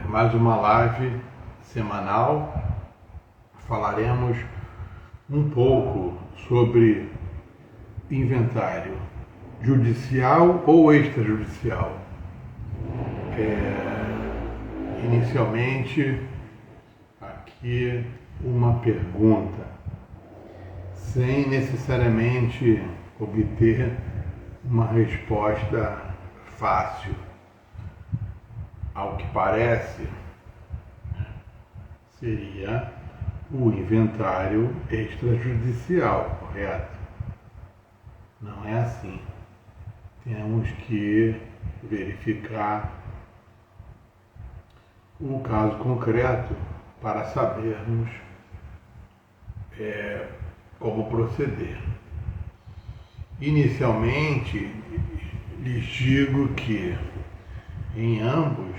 mais uma live semanal. Falaremos um pouco sobre inventário judicial ou extrajudicial. Inicialmente, aqui uma pergunta, sem necessariamente obter uma resposta fácil. Ao que parece, seria o inventário extrajudicial, correto? Não é assim. Temos que verificar o caso concreto para sabermos como proceder. Inicialmente, lhes digo que em ambos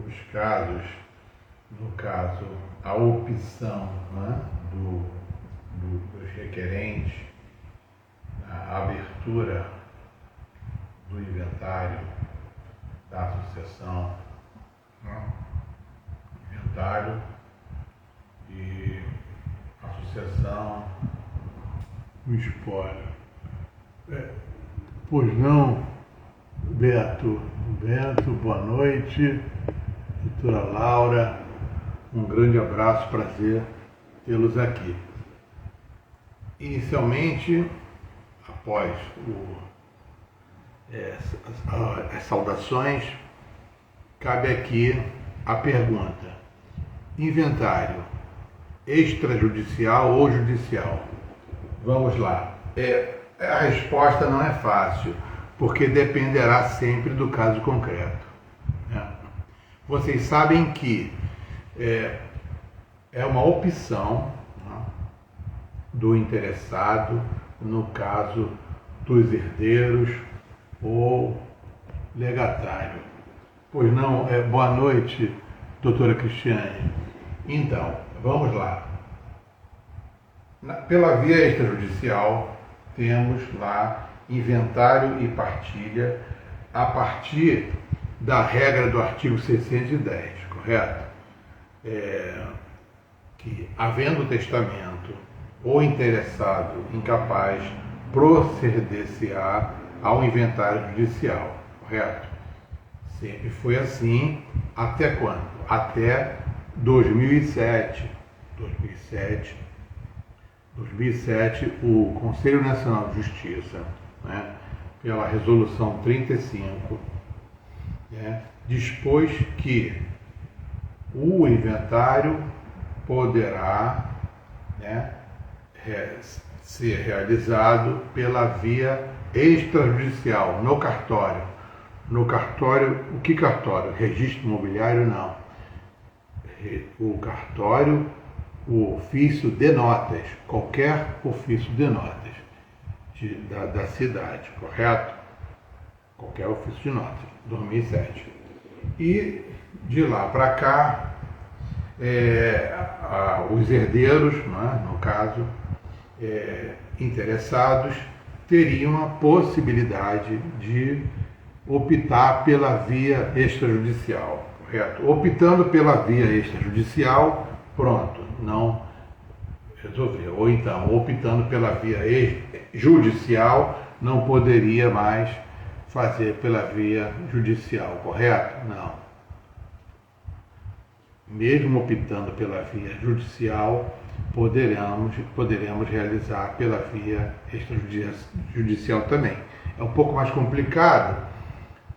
os casos, no caso, a opção, né, dos requerentes, a abertura do inventário da associação, né, inventário e associação do espólio. Pois não, Beto, boa noite. Doutora Laura, um grande abraço, prazer tê-los aqui. Inicialmente, após as saudações, cabe aqui a pergunta: inventário extrajudicial ou judicial? Vamos lá. A resposta não é fácil, porque dependerá sempre do caso concreto. Vocês sabem que é uma opção, né, do interessado, no caso dos herdeiros ou legatário. Pois não, boa noite, doutora Cristiane. Então, vamos lá. Pela via extrajudicial, temos lá inventário e partilha a partir da regra do artigo 610, correto? Que, havendo testamento, o interessado incapaz proceder-se-á ao inventário judicial, correto? Sempre foi assim. Até quando? Até 2007. 2007, o Conselho Nacional de Justiça, né, pela Resolução 35, dispôs que o inventário poderá, ser realizado pela via extrajudicial, no cartório. No cartório, o que cartório? Registro imobiliário, não. O cartório, o ofício de notas, qualquer ofício de notas da cidade, correto? Qualquer ofício de notas, 2007. E de lá para cá, os herdeiros, né, no caso, interessados, teriam a possibilidade de optar pela via extrajudicial, correto? Optando pela via extrajudicial, pronto, não resolveu. Ou então, optando pela via judicial, não poderia mais fazer pela via judicial, correto? Não. Mesmo optando pela via judicial, poderemos realizar pela via extrajudicial também. É um pouco mais complicado,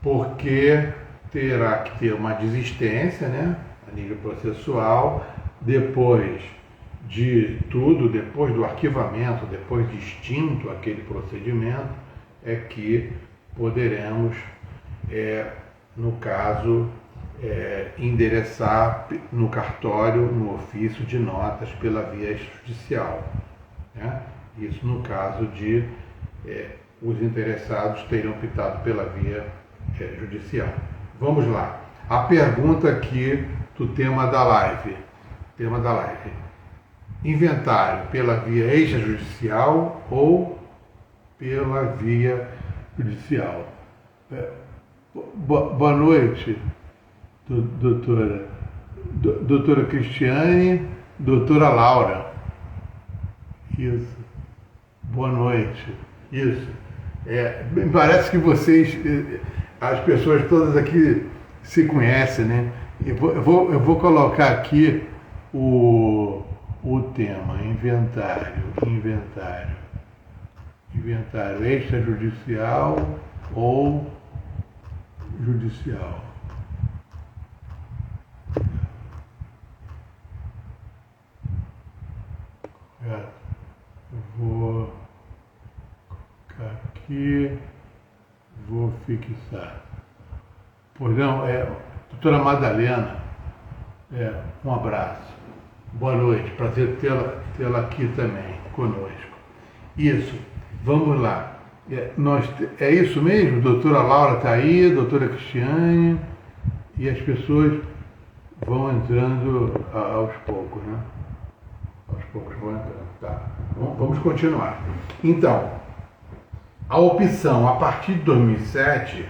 porque terá que ter uma desistência, né, a nível processual, depois de tudo, depois do arquivamento, depois de extinto aquele procedimento, é que poderemos, no caso, endereçar no cartório, no ofício de notas pela via extrajudicial, né? Isso no caso de os interessados terem optado pela via judicial. Vamos lá. A pergunta aqui do tema da live. Inventário pela via extrajudicial ou pela via judicial? Boa noite, doutora Cristiane, doutora Laura. Isso. Boa noite. Isso. Me parece que vocês, as pessoas todas aqui se conhecem, né? Eu vou colocar aqui o tema, inventário extrajudicial ou judicial. Vou colocar aqui, vou fixar. Pois não, doutora Madalena, um abraço. Boa noite, prazer tê-la aqui também conosco. Isso, vamos lá. É isso mesmo? Doutora Laura está aí, doutora Cristiane, e as pessoas vão entrando aos poucos, né? Aos poucos vão entrando. Tá. Vamos continuar. Então, a opção a partir de 2007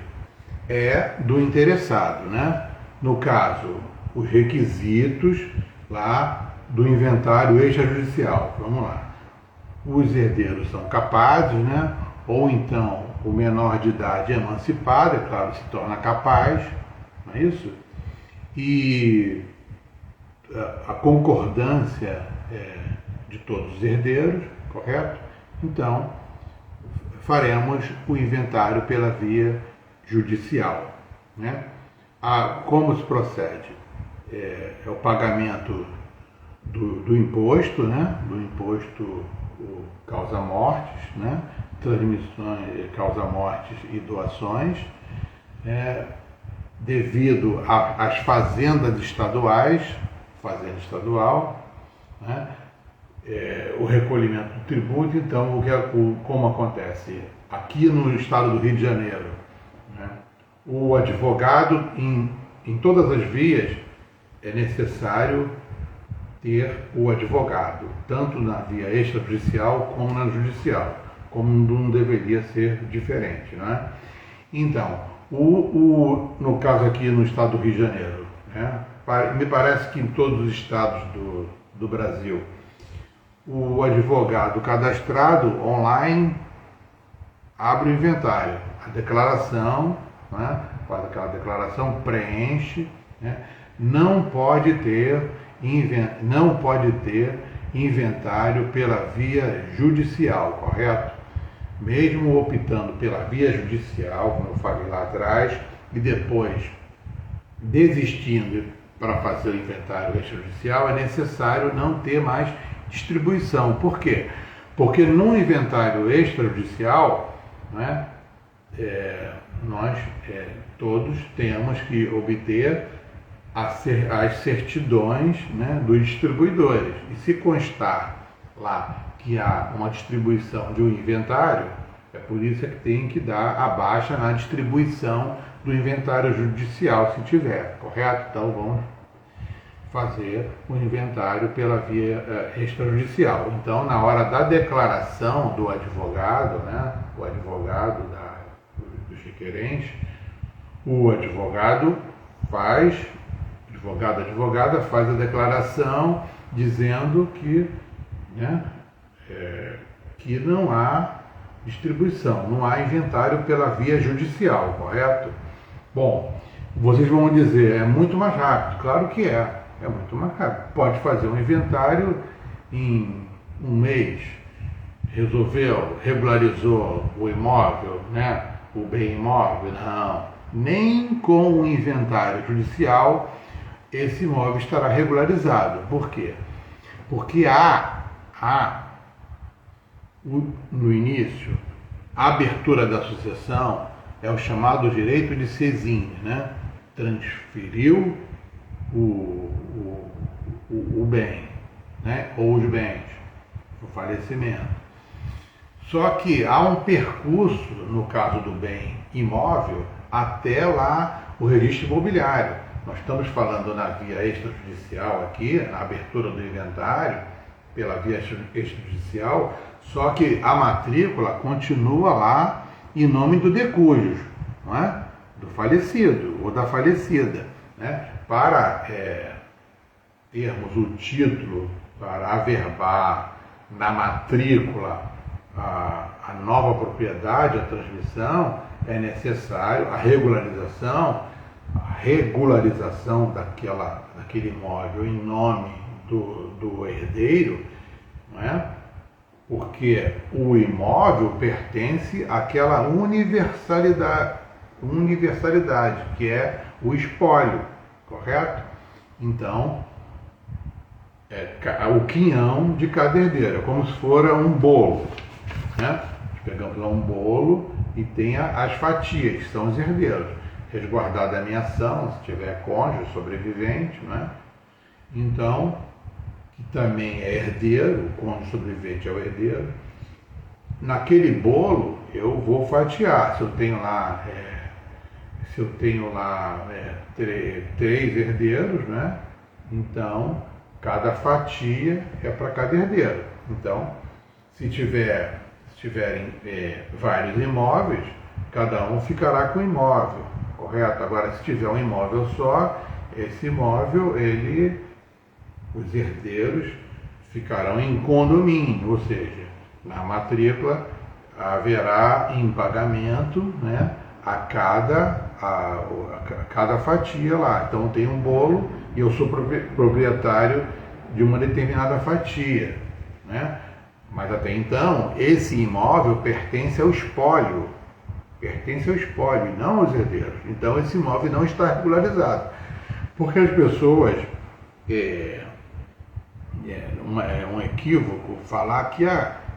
é do interessado, né? No caso, os requisitos lá do inventário extrajudicial. Vamos lá. Os herdeiros são capazes, né? Ou então o menor de idade emancipado, é claro, se torna capaz, não é isso? E a concordância de todos os herdeiros, correto? Então, faremos o inventário pela via judicial, né? Como se procede? É o pagamento do imposto, né? Do imposto causa-mortes, né? Transmissões, causa-mortes e doações, devido às fazendas estaduais, fazenda estadual, né? O recolhimento do tributo. Então, como acontece aqui no estado do Rio de Janeiro, né? O advogado, em todas as vias, é necessário ter o advogado, tanto na via extrajudicial como na judicial, como não deveria ser diferente, né? Então, no caso aqui no estado do Rio de Janeiro, né? Me parece que em todos os estados do Brasil, o advogado cadastrado online abre o inventário, a declaração, né? Faz aquela declaração, preenche, né? Não pode ter inventário pela via judicial, correto? Mesmo optando pela via judicial, como eu falei lá atrás, e depois desistindo para fazer o inventário extrajudicial, é necessário não ter mais distribuição. Por quê? Porque no inventário extrajudicial, né, nós todos temos que obter as certidões, né, dos distribuidores. E se constar lá que há uma distribuição de um inventário, é por isso que tem que dar a baixa na distribuição do inventário judicial, se tiver, correto? Então vamos fazer o inventário pela via extrajudicial. Então, na hora da declaração do advogado, né, o advogado dos requerentes, o advogado advogada faz a declaração dizendo que, né, que não há distribuição, não há inventário pela via judicial, correto? Bom, vocês vão dizer, é muito mais rápido. Claro que é muito mais rápido. Pode fazer um inventário em um mês, resolveu, regularizou o imóvel, né, o bem imóvel. Não, nem com o inventário judicial esse imóvel estará regularizado. Por quê? Porque no início, a abertura da sucessão é o chamado direito de seisinha, né? Transferiu o bem, né? Ou os bens, o falecimento. Só que há um percurso, no caso do bem imóvel, até lá o registro imobiliário. Nós estamos falando na via extrajudicial aqui, na abertura do inventário, pela via extrajudicial, só que a matrícula continua lá em nome do decújus, não é? Do falecido ou da falecida. né? Para termos o título, para averbar na matrícula a nova propriedade, a transmissão, é necessário a regularização daquele imóvel em nome do herdeiro, não é? Porque o imóvel pertence àquela universalidade, que é o espólio, correto? Então, o quinhão de cada herdeiro, é como se fora um bolo, né? Pegamos lá um bolo e tem as fatias, que são os herdeiros. Resguardada a minha ação, se tiver cônjuge, sobrevivente, né? Então, que também é herdeiro, o cônjuge sobrevivente é o herdeiro. Naquele bolo eu vou fatiar. Se eu tenho lá, três herdeiros, né? Então, cada fatia é para cada herdeiro. Então, se tiverem vários imóveis, cada um ficará com o imóvel, correto? Agora, se tiver um imóvel só, esse imóvel, os herdeiros ficarão em condomínio, ou seja, na matrícula haverá em pagamento, né, a cada fatia lá. Então tem um bolo e eu sou proprietário de uma determinada fatia, né? Mas até então esse imóvel pertence ao espólio, e não aos herdeiros. Então esse imóvel não está regularizado, porque as pessoas é um equívoco falar que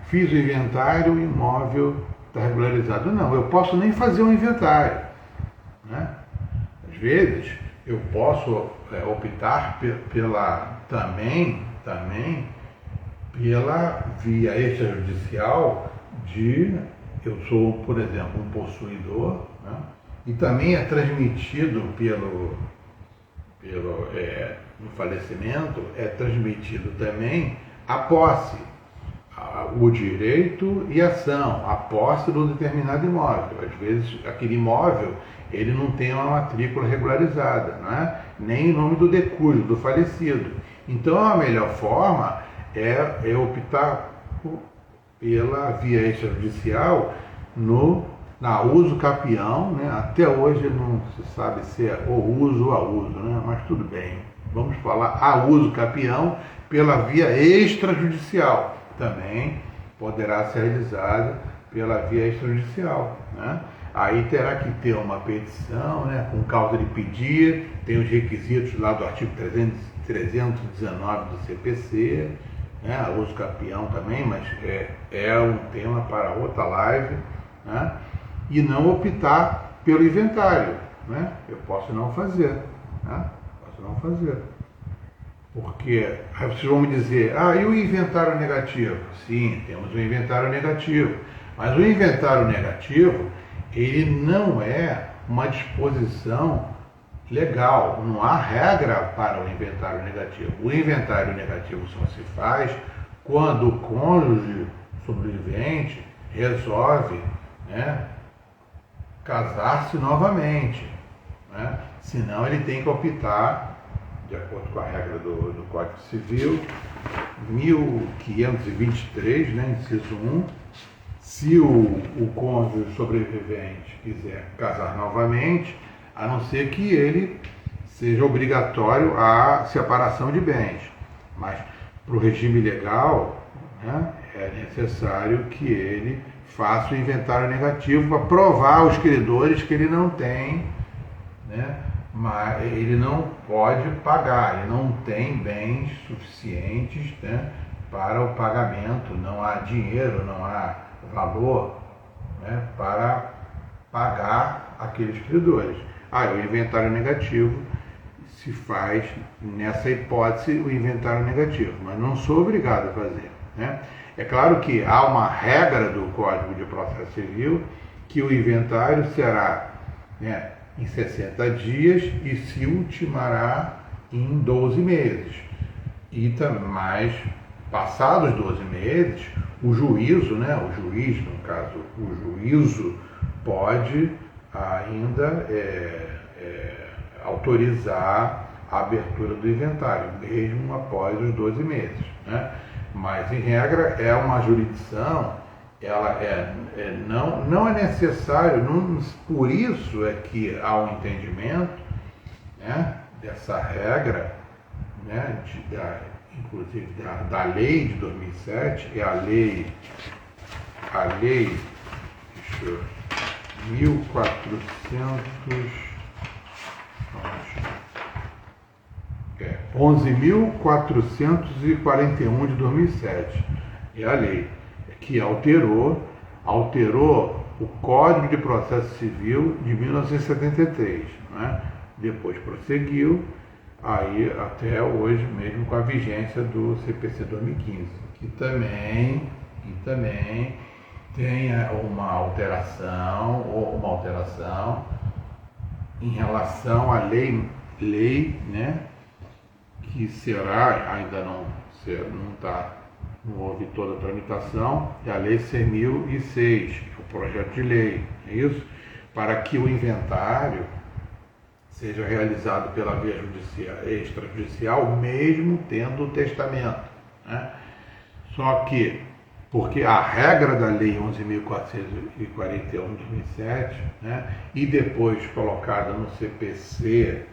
fiz o inventário, o imóvel está regularizado. Não, eu posso nem fazer um inventário, né? Às vezes eu posso optar também pela via extrajudicial eu sou, por exemplo, um possuidor, né? E também é transmitido no falecimento, é transmitido também a posse, o direito e a ação, a posse do determinado imóvel. Às vezes aquele imóvel ele não tem uma matrícula regularizada, não é? Nem em nome do decúrio, do falecido. Então a melhor forma é optar pela via extrajudicial na uso capião, né? Até hoje não se sabe se é o uso ou a uso, né? Mas tudo bem, vamos falar a uso capião pela via extrajudicial. Também poderá ser realizada pela via extrajudicial, né? Aí terá que ter uma petição, né, com causa de pedir, tem os requisitos lá do artigo 319 do CPC, né, uso capião também, mas é um tema para outra live, né? E não optar pelo inventário, né? Eu posso não fazer, né? Porque aí vocês vão me dizer, e o inventário negativo? Sim, temos um inventário negativo, mas o inventário negativo, ele não é uma disposição legal, não há regra para o inventário negativo. O inventário negativo só se faz quando o cônjuge sobrevivente resolve, né, casar-se novamente, né? Senão ele tem que optar, de acordo com a regra do Código Civil, 1523, né, inciso 1, se o cônjuge sobrevivente quiser casar novamente, a não ser que ele seja obrigatório a separação de bens. Mas para o regime legal, né, é necessário que ele faça o inventário negativo para provar aos credores que ele não tem, né, mas ele não pode pagar, ele não tem bens suficientes, né, para o pagamento, não há dinheiro, não há valor, né, para pagar aqueles credores. O inventário negativo se faz, nessa hipótese, o inventário negativo, mas não sou obrigado a fazer, né? É claro que há uma regra do Código de Processo Civil que o inventário será, né, em 60 dias e se ultimará em 12 meses. E também, passados 12 meses, o juízo, né, o juiz, no caso, o juízo pode ainda autorizar a abertura do inventário, mesmo após os 12 meses. Né? Mas, em regra, é uma jurisdição, não é necessário, por isso é que há um entendimento, né, dessa regra, né, inclusive da lei de 2007, é a lei 11.441 de 2007. É a lei que alterou o Código de Processo Civil de 1973. Né? Depois prosseguiu aí até hoje, mesmo com a vigência do CPC 2015, que também tem uma alteração em relação à lei, né, que será, ainda não houve toda a tramitação, é a Lei 100.006, que é o projeto de lei, é isso? Para que o inventário seja realizado pela via extrajudicial, mesmo tendo o testamento. Né? Só que, porque a regra da Lei 11.441 de 2007, né, e depois colocada no CPC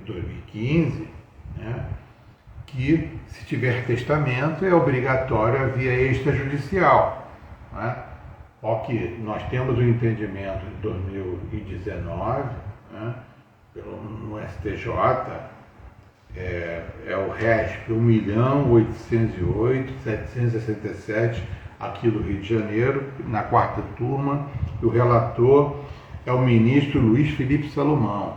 2015, né, que se tiver testamento é obrigatório a via extrajudicial. Né? Ó que nós temos um entendimento de 2019, né, no STJ, é o RESP 1.808.767 aqui do Rio de Janeiro, na quarta turma, e o relator é o ministro Luiz Felipe Salomão,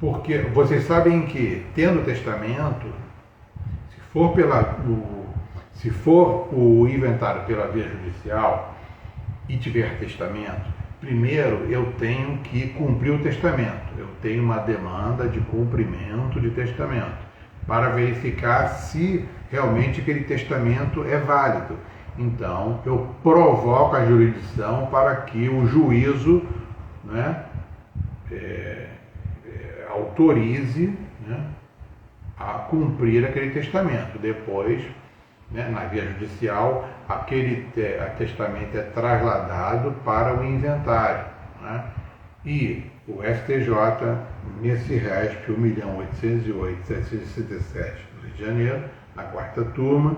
porque vocês sabem que, tendo testamento, se for o inventário pela via judicial e tiver testamento, primeiro eu tenho que cumprir o testamento. Eu tenho uma demanda de cumprimento de testamento para verificar se realmente aquele testamento é válido. Então, eu provoco a jurisdição para que o juízo, né, autorize, né, a cumprir aquele testamento. Depois, né, na via judicial, aquele testamento é trasladado para o inventário. Né? E o STJ, nesse RESP 1.808.767 do Rio de Janeiro, na quarta turma,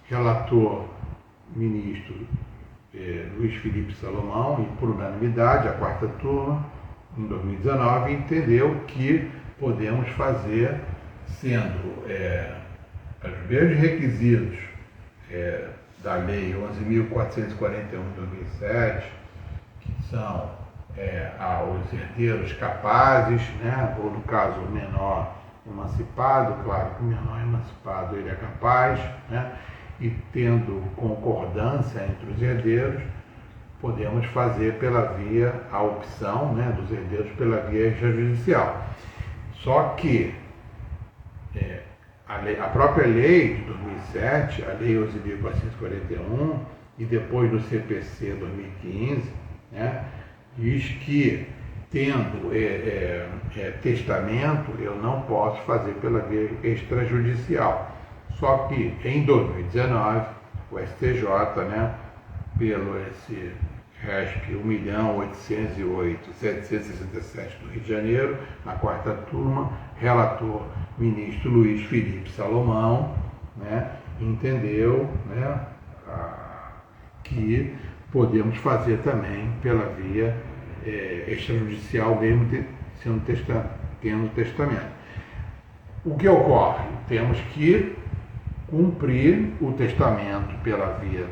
relator ministro Luiz Felipe Salomão, e por unanimidade, a quarta turma, em 2019, entendeu que podemos fazer, sendo os mesmos requisitos da Lei 11.441 de 2007, que são os herdeiros capazes, né, ou no caso o menor emancipado, claro que o menor emancipado ele é capaz, né, e tendo concordância entre os herdeiros, podemos fazer a opção, né, dos herdeiros pela via extrajudicial. Só que a própria lei de 2007, a lei 11.441, e depois no CPC 2015, né, diz que, tendo testamento, eu não posso fazer pela via extrajudicial. Só que, em 2019, o STJ, né, pelo esse RESP 1.808.767 do Rio de Janeiro, na quarta turma, relator ministro Luiz Felipe Salomão, né, entendeu, né, que podemos fazer também pela via extrajudicial, mesmo tendo testamento. O que ocorre? Temos que cumprir o testamento pela via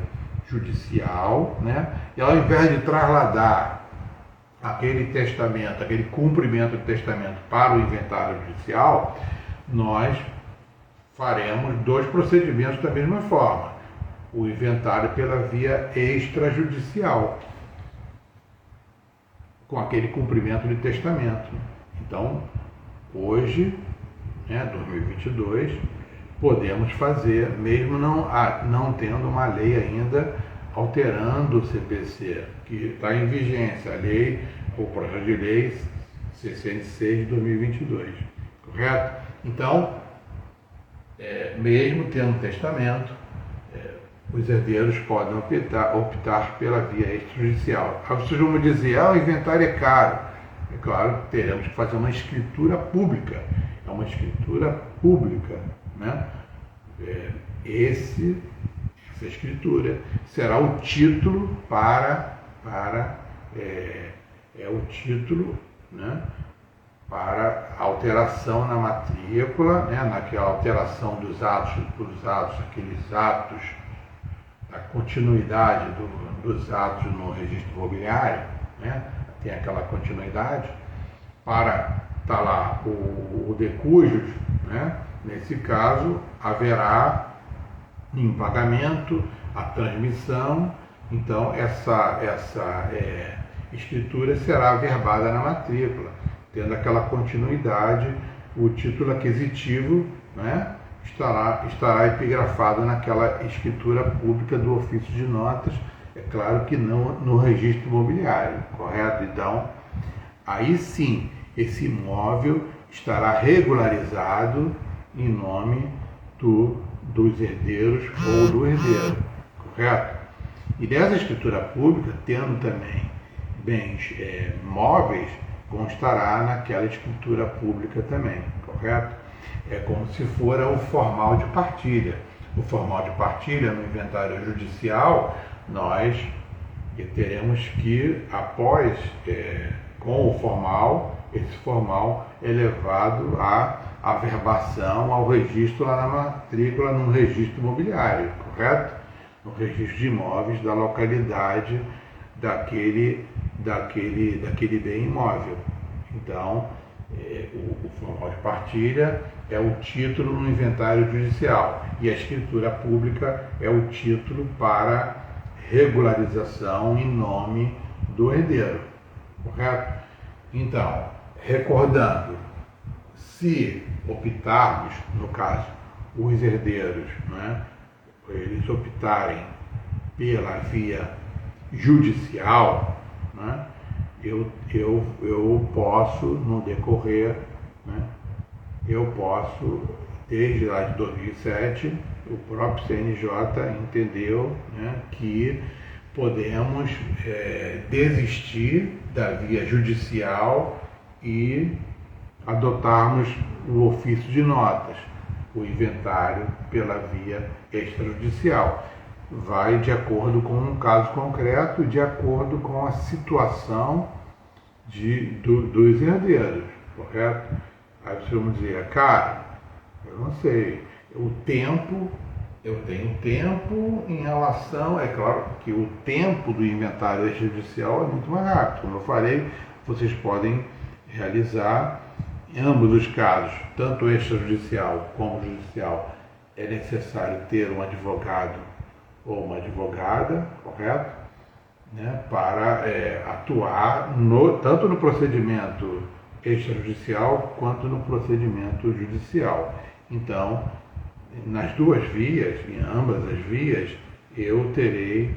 judicial, né? E ao invés de trasladar aquele testamento, aquele cumprimento do testamento para o inventário judicial, nós faremos dois procedimentos da mesma forma. O inventário pela via extrajudicial, com aquele cumprimento de testamento. Então, hoje, né, 2022, podemos fazer, mesmo não tendo uma lei ainda alterando o CPC, que está em vigência, a lei, o projeto de lei 66 de 2022, correto? Então, mesmo tendo testamento, os herdeiros podem optar pela via extrajudicial. Aí vocês vão dizer, o inventário é caro. É claro que teremos que fazer uma escritura pública. É uma escritura pública, né? Essa escritura será o título o título, né, para alteração na matrícula, né, naquela alteração dos atos, aqueles atos, a continuidade dos atos no registro imobiliário, né, tem aquela continuidade, para estar lá o de cujos, né, nesse caso haverá em pagamento a transmissão, então essa escritura será averbada na matrícula, tendo aquela continuidade, o título aquisitivo, né, estará epigrafado naquela escritura pública do ofício de notas, é claro que não no registro imobiliário, correto? Então, aí sim, esse imóvel estará regularizado em nome dos herdeiros ou do herdeiro, correto? E nessa escritura pública, tendo também bens móveis, constará naquela escritura pública também, correto? É como se fora o formal de partilha. O formal de partilha no inventário judicial, nós teremos que, após, com o formal, esse formal é levado à averbação ao registro lá na matrícula, no registro imobiliário, correto? No registro de imóveis da localidade daquele bem imóvel. Então, o formal de partilha é o título no inventário judicial e a escritura pública é o título para regularização em nome do herdeiro, correto? Então, recordando, se optarmos, no caso, os herdeiros, né, eles optarem pela via judicial, né, eu posso, no decorrer, né, desde lá de 2007, o próprio CNJ entendeu, né, que podemos desistir da via judicial e adotarmos o ofício de notas, o inventário pela via extrajudicial. Vai de acordo com um caso concreto, de acordo com a situação dos herdeiros, correto? Aí vocês vão dizer, cara, eu não sei, eu tenho tempo em relação, é claro que o tempo do inventário extrajudicial é muito mais rápido. Como eu falei, vocês podem realizar em ambos os casos, tanto extrajudicial como judicial, é necessário ter um advogado ou uma advogada, correto? Né, para atuar tanto no procedimento extrajudicial quanto no procedimento judicial. Então, nas duas vias, em ambas as vias, eu terei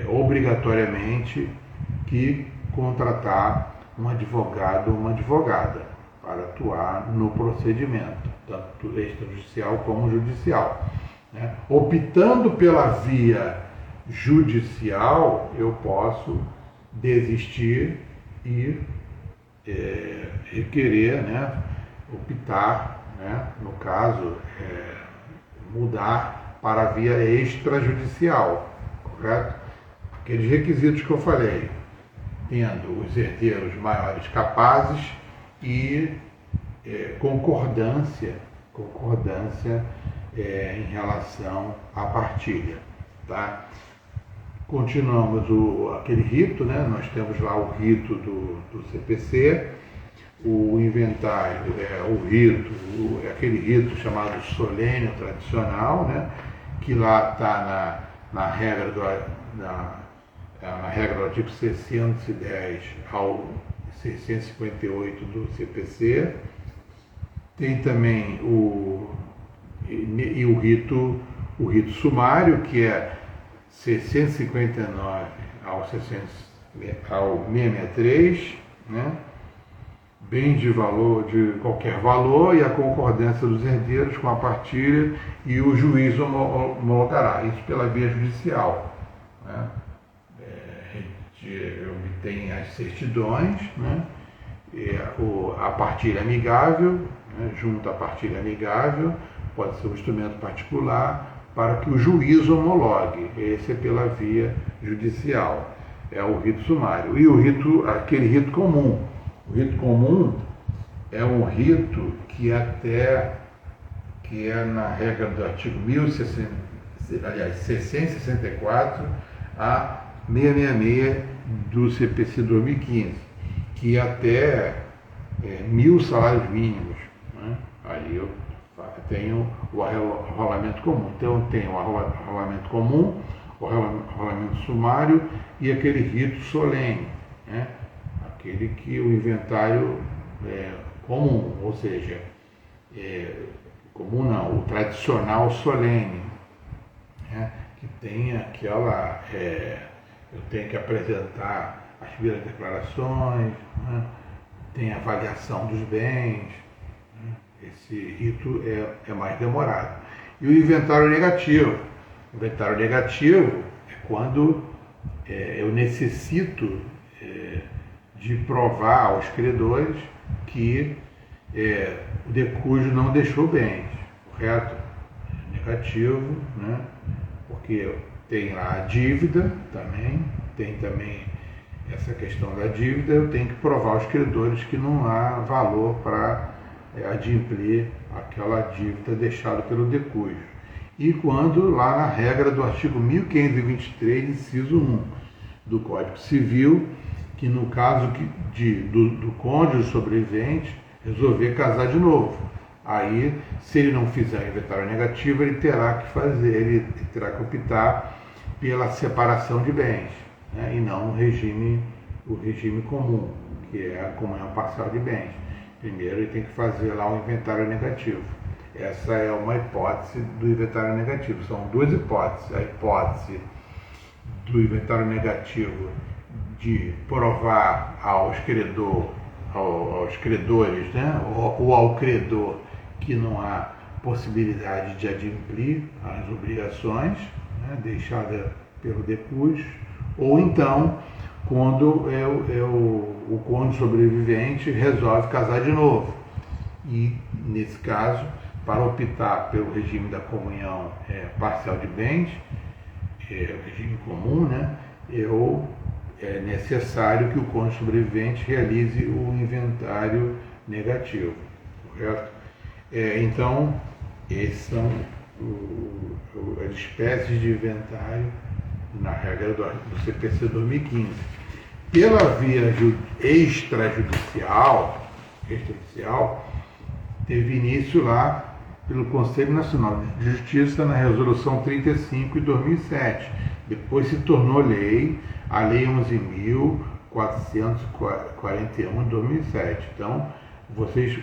obrigatoriamente que contratar um advogado ou uma advogada para atuar no procedimento, tanto extrajudicial como judicial. Né? Optando pela via judicial, eu posso desistir e requerer, né, optar, né, no caso, mudar para a via extrajudicial, correto? Aqueles requisitos que eu falei, tendo os herdeiros maiores capazes e concordância em relação à partilha, tá? Continuamos aquele rito, né? Nós temos lá o rito do CPC, o inventário, aquele rito chamado solene tradicional, né? Que lá está na regra do artigo 610 ao 658 do CPC. Tem também o rito sumário, que é 659 ao 663, né? Bem de valor, de qualquer valor, e a concordância dos herdeiros com a partilha, e o juiz homologará, isso pela via judicial, né? Obtém as certidões, né? A partilha amigável, né? Junto à partilha amigável, pode ser um instrumento particular, para que o juiz homologue. Esse é pela via judicial, é o rito sumário. E o rito, aquele rito comum. O rito comum é um rito que é na regra do artigo 664 a 666 do CPC 2015, que até 1.000 salários mínimos, né? Aí eu tenho o arrolamento comum. Então tem o arrolamento comum, o arrolamento sumário e aquele rito solene, né? Aquele que o inventário é comum, ou seja, comum não, o tradicional solene, né? Que tem aquela, eu tenho que apresentar as primeiras declarações, né? Tem a avaliação dos bens, né? Esse rito é mais demorado. E o inventário negativo. O inventário negativo é quando eu necessito de provar aos credores que o decújo não deixou bens, correto? Negativo, né? Porque tem lá a dívida também, tem também essa questão da dívida, eu tenho que provar aos credores que não há valor para adimplir aquela dívida deixada pelo decújo. E quando lá na regra do artigo 1523, inciso 1 do Código Civil, que no caso do cônjuge sobrevivente resolver casar de novo. Aí, se ele não fizer o inventário negativo, ele terá que optar pela separação de bens, né? E não o regime comum, que é a comunhão parcial de bens. Primeiro ele tem que fazer lá o inventário negativo. Essa é uma hipótese do inventário negativo. São duas hipóteses. A hipótese do inventário negativo de provar aos credores, né? ou ao credor, que não há possibilidade de adimplir as obrigações, né? Deixadas pelo decújo, ou então quando o cônjuge sobrevivente resolve casar de novo. E, nesse caso, para optar pelo regime da comunhão parcial de bens, o regime comum, né? É necessário que o cônjuge sobrevivente realize o inventário negativo, correto? Então, esses são as espécies de inventário na regra do CPC 2015. Pela via extrajudicial, teve início lá pelo Conselho Nacional de Justiça na Resolução 35 de 2007. Depois se tornou lei, a Lei 11.441 de 2007. Então, vocês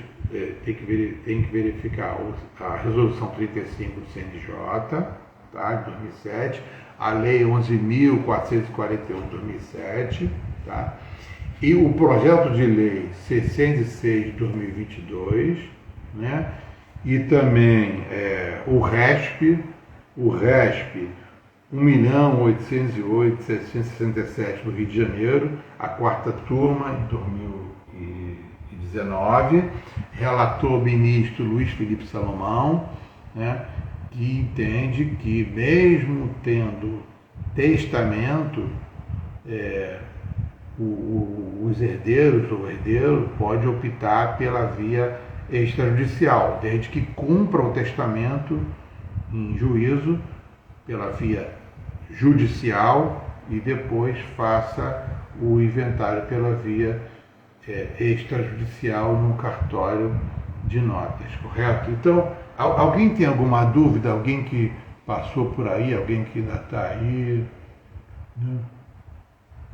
têm que verificar a Resolução 35 do CNJ, tá, de 2007, a Lei 11.441 de 2007, tá, e o projeto de lei 606 de 2022, né, e também o RESP 1.808.767 do Rio de Janeiro, a quarta turma, em 2019, relator o ministro Luiz Felipe Salomão, né, que entende que mesmo tendo testamento, os herdeiros ou o herdeiro pode optar pela via extrajudicial, desde que cumpra o testamento em juízo pela via judicial e depois faça o inventário pela via extrajudicial num cartório de notas, correto? Então, alguém tem alguma dúvida? Alguém que passou por aí? Alguém que ainda está aí? Né?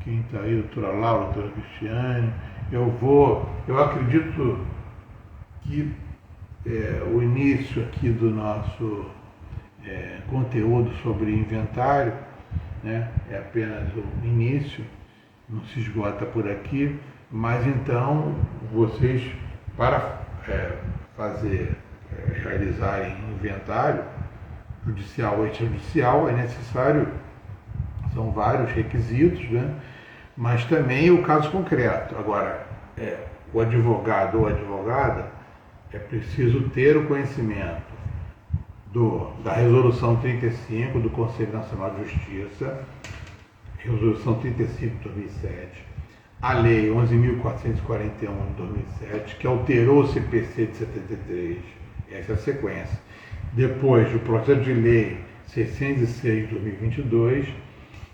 Quem está aí? Doutora Laura, doutora Cristiane? Eu acredito que o início aqui do nosso conteúdo sobre inventário né? É apenas o início, não se esgota por aqui, mas então vocês, para realizarem inventário judicial ou extrajudicial, é necessário, são vários requisitos, né? Mas também o caso concreto. Agora, o advogado ou advogada é preciso ter o conhecimento da Resolução 35 do Conselho Nacional de Justiça, Resolução 35 de 2007, a Lei 11.441 de 2007, que alterou o CPC de 73, essa é a sequência. Depois, o Projeto de Lei 606 de 2022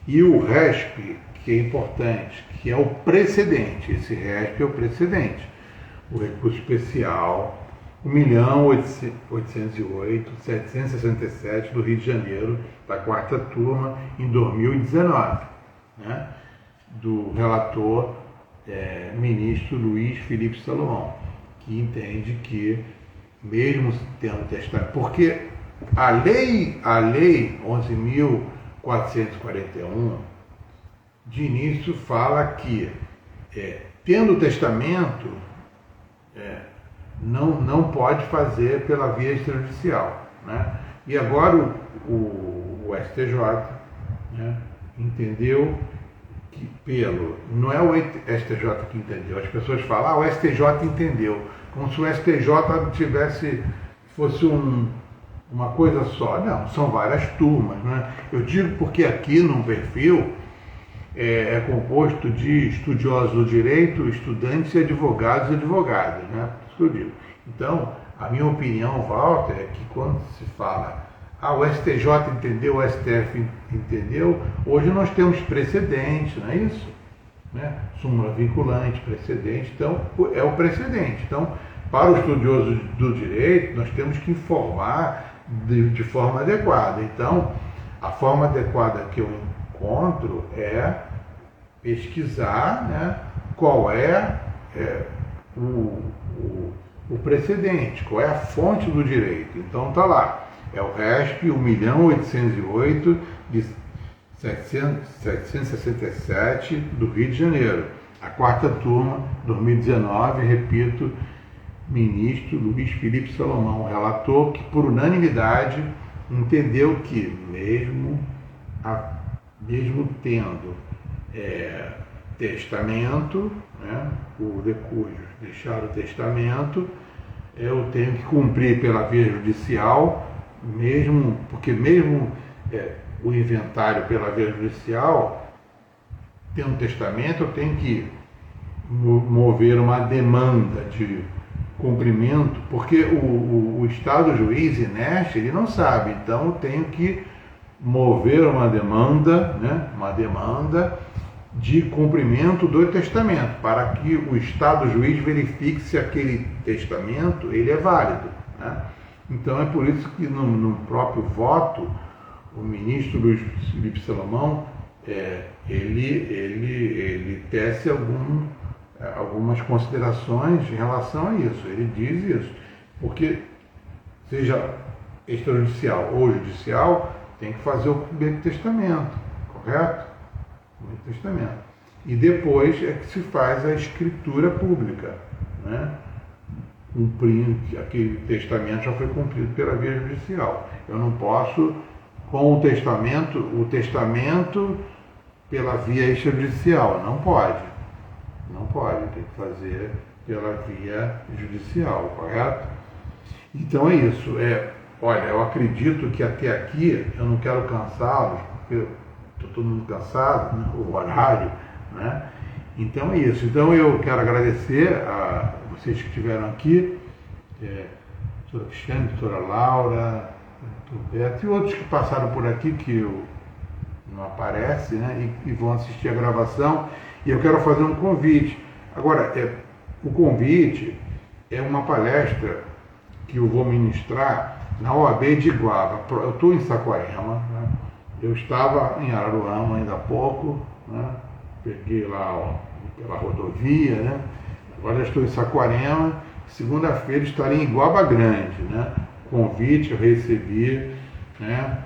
e o RESP, que é importante, que é o precedente. Esse RESP é o precedente. O recurso especial 1.808.767 do Rio de Janeiro, da quarta turma, em 2019, né? Do relator ministro Luiz Felipe Salomão, que entende que, mesmo tendo testamento, porque a lei 11.441, de início fala que, tendo testamento, não pode fazer pela via extrajudicial, né? E agora o STJ, né, entendeu que não é o STJ que entendeu, as pessoas falam, o STJ entendeu, como se o STJ fosse uma coisa só. Não, são várias turmas, né? Eu digo porque aqui no perfil é composto de estudiosos do direito, estudantes e advogados e advogadas, né? Isso que eu digo. Então, a minha opinião, Walter, é que quando se fala, o STJ entendeu, o STF entendeu, hoje nós temos precedente, não é isso? Né? Súmula vinculante, precedente, então é o precedente. Então, para o estudioso do direito, nós temos que informar de forma adequada. Então, a forma adequada que eu encontro é pesquisar, né, qual é, o precedente, qual é a fonte do direito. Então está lá, é o RESP 1.808 de 767 do Rio de Janeiro, a quarta turma, 2019, repito, ministro Luiz Felipe Salomão, relator, que por unanimidade entendeu que mesmo tendo testamento, né, o decujus deixar o testamento, eu tenho que cumprir pela via judicial, porque o inventário pela via judicial, tendo testamento, eu tenho que mover uma demanda de cumprimento, porque o Estado juiz inerte, ele não sabe, então eu tenho que mover uma demanda, né, de cumprimento do testamento, para que o Estado juiz verifique se aquele testamento ele é válido, né? Então é por isso que no próprio voto, o ministro Luiz Felipe Salomão, ele tece algumas considerações em relação a isso. Ele diz isso, porque seja extrajudicial ou judicial, tem que fazer o primeiro testamento, correto? O testamento. E depois é que se faz a escritura pública, né? Cumprindo, aquele testamento já foi cumprido pela via judicial. Eu não posso, com o testamento pela via extrajudicial, não pode, tem que fazer pela via judicial, correto? Então é isso. Olha, eu acredito que até aqui, eu não quero cansá-los, porque estou todo mundo cansado, né, o horário, né? Então é isso. Então eu quero agradecer a vocês que estiveram aqui, doutora Cristiane, doutora Laura, doutor Beto e outros que passaram por aqui que não aparecem, né, e vão assistir a gravação. E eu quero fazer um convite. Agora, o convite é uma palestra que eu vou ministrar na OAB de Iguaba. Eu estou em Saquarema, né? Eu estava em Araruama ainda há pouco, né? Peguei lá pela rodovia, né? Agora já estou em Saquarema. Segunda-feira estarei em Iguaba Grande, né? Convite eu recebi, né?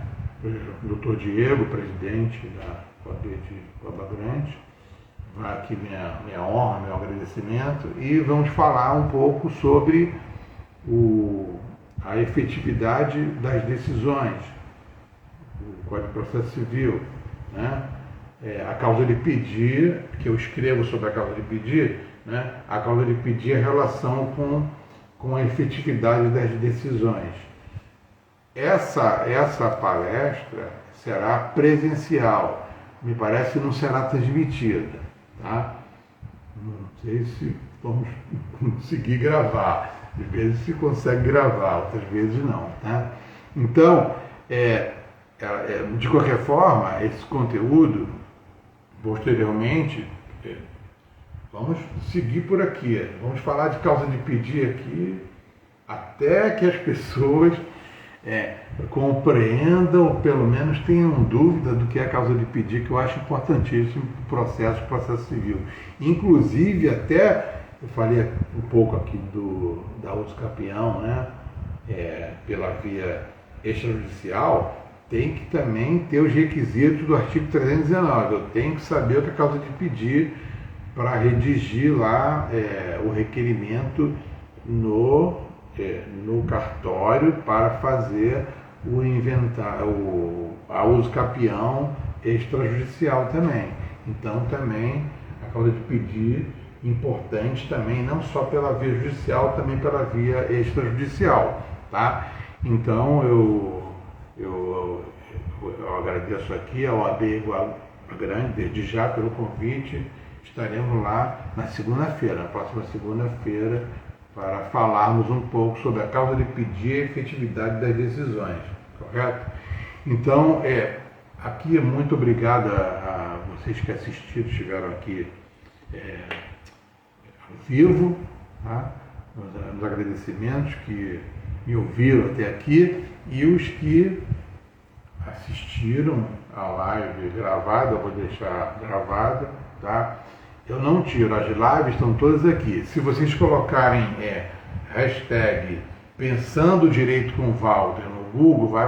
o Dr. Diego, presidente da OAB de Barra Grande. Vai aqui minha honra, meu agradecimento, e vamos falar um pouco sobre a efetividade das decisões, o Código de Processo Civil, né? A causa de pedir, que eu escrevo sobre a causa de pedir, né? A causa de pedir é a relação com a efetividade das decisões. Essa palestra será presencial, me parece que não será transmitida, tá? Não sei se vamos conseguir gravar, às vezes se consegue gravar, outras vezes não, tá? Então, de qualquer forma, esse conteúdo, posteriormente, vamos seguir por aqui, vamos falar de causa de pedir aqui, até que as pessoas compreendam, ou pelo menos tenham dúvida do que é a causa de pedir, que eu acho importantíssimo para o processo civil. Inclusive, até, eu falei um pouco aqui da uso capião, né? Pela via extrajudicial, tem que também ter os requisitos do artigo 319. Eu tenho que saber o que é a causa de pedir para redigir lá o requerimento no cartório para fazer a uso capião extrajudicial também. Então também a causa de pedir importante também, não só pela via judicial, também pela via extrajudicial, tá? Então eu agradeço aqui ao OAB Grande, desde já, pelo convite. Estaremos lá na próxima segunda-feira, para falarmos um pouco sobre a causa de pedir e a efetividade das decisões, correto? Então, aqui muito obrigado a vocês que assistiram, estiveram aqui ao vivo, tá? Os agradecimentos que me ouviram até aqui e os que assistiram a live gravada, eu vou deixar gravada, tá? Eu não tiro, as lives estão todas aqui. Se vocês colocarem hashtag Pensando Direito com Walter no Google, vai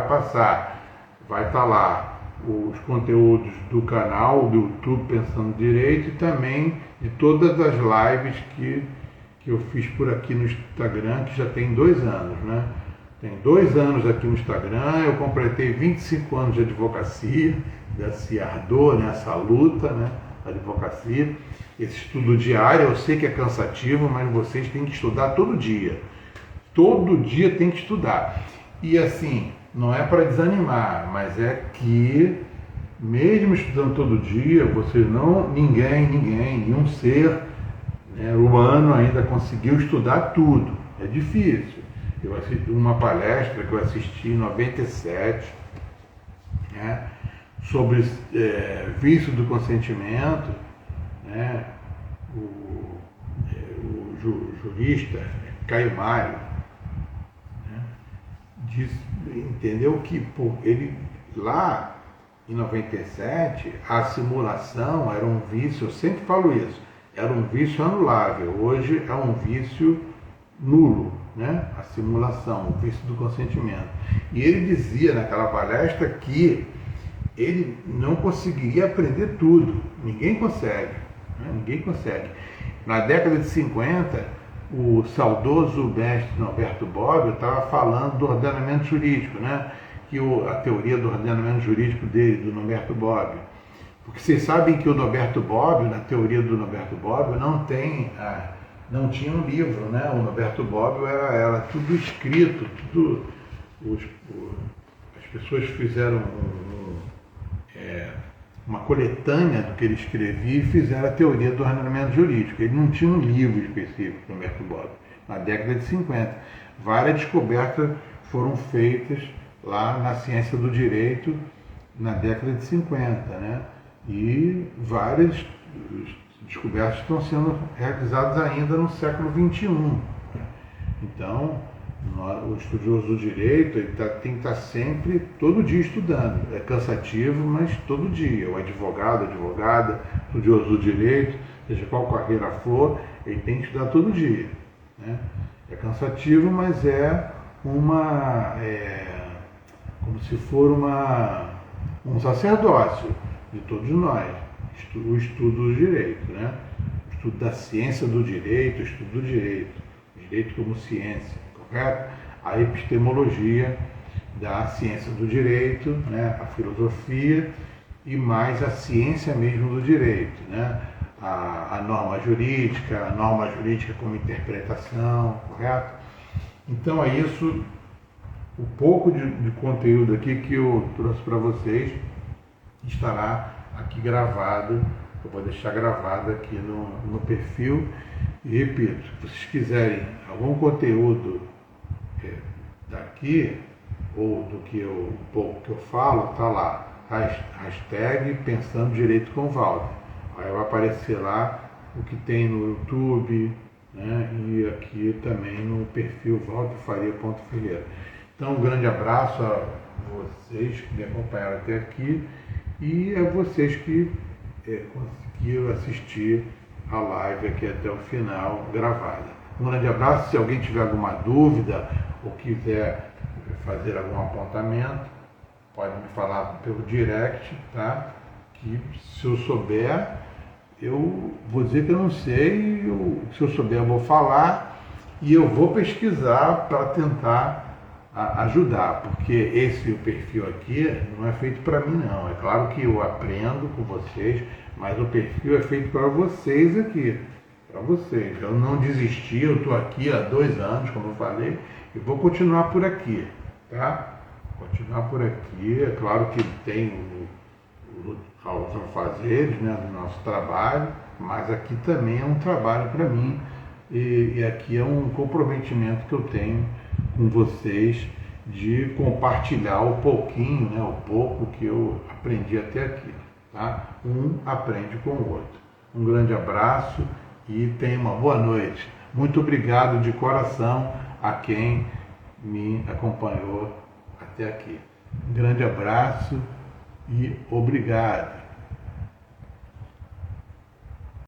estar lá os conteúdos do canal, do YouTube Pensando Direito, e também de todas as lives que eu fiz por aqui no Instagram, que já tem 2 anos, né? Tem 2 anos aqui no Instagram, eu completei 25 anos de advocacia, desse ardor, nessa luta, né? Advocacia, esse estudo diário, eu sei que é cansativo, mas vocês têm que estudar todo dia tem que estudar, e assim, não é para desanimar, mas é que mesmo estudando todo dia, nenhum ser humano ainda conseguiu estudar tudo, é difícil. Eu assisti uma palestra que eu assisti em 97, né, sobre vício do consentimento, né? O jurista Caio Mário, né, entendeu que ele lá em 97 a simulação era um vício, eu sempre falo isso, era um vício anulável, hoje é um vício nulo, né? A simulação, o vício do consentimento. E ele dizia naquela palestra que ele não conseguiria aprender tudo, ninguém consegue, né? Ninguém consegue. Na década de 50, o saudoso mestre Norberto Bobbio estava falando do ordenamento jurídico, né? Que a teoria do ordenamento jurídico dele, do Norberto Bobbio. Porque vocês sabem que o Norberto Bobbio, na teoria do Norberto Bobbio, não tinha um livro, né? O Norberto Bobbio era tudo escrito, as pessoas fizeram uma coletânea do que ele escrevia e fizeram a teoria do ordenamento jurídico. Ele não tinha um livro específico, Norberto Bobbio. Na década de 50, várias descobertas foram feitas lá na ciência do direito na década de 50, né? E várias descobertas estão sendo realizadas ainda no século XXI. Então, o estudioso do direito tem que estar sempre, todo dia estudando. É cansativo, mas todo dia. O advogado, advogada, estudioso do direito, seja qual carreira for, ele tem que estudar todo dia, né? É cansativo, mas é como se for um sacerdócio de todos nós, o estudo do direito, né? O estudo da ciência do direito, o estudo do direito como ciência, correto? A epistemologia da ciência do direito, né? A filosofia e mais a ciência mesmo do direito, né? A norma jurídica como interpretação, correto? Então é isso, o pouco de conteúdo aqui que eu trouxe para vocês estará aqui gravado, eu vou deixar gravado aqui no perfil. E repito, se vocês quiserem algum conteúdo daqui, ou do que um pouco que eu falo, tá lá, hashtag Pensando Direito com Walter. Aí vai aparecer lá o que tem no YouTube, né? E aqui também no perfil walterfaria.ferreira. Então, um grande abraço a vocês que me acompanharam até aqui e a vocês que conseguiram assistir a live aqui até o final gravada. Um grande abraço. Se alguém tiver alguma dúvida ou quiser fazer algum apontamento, pode me falar pelo direct, tá? Que se eu souber, eu vou dizer que eu não sei, se eu souber eu vou falar e eu vou pesquisar para tentar ajudar, porque esse perfil aqui não é feito para mim não, é claro que eu aprendo com vocês, mas o perfil é feito para vocês aqui, para vocês. Eu não desisti, eu estou aqui há 2 anos, como eu falei, e vou continuar por aqui, tá? Continuar por aqui, é claro que tem os afazeres, né, do nosso trabalho, mas aqui também é um trabalho para mim e aqui é um comprometimento que eu tenho com vocês de compartilhar o pouquinho, né, o pouco que eu aprendi até aqui, tá? Um aprende com o outro. Um grande abraço e tenha uma boa noite. Muito obrigado de coração a quem me acompanhou até aqui. Um grande abraço e obrigado.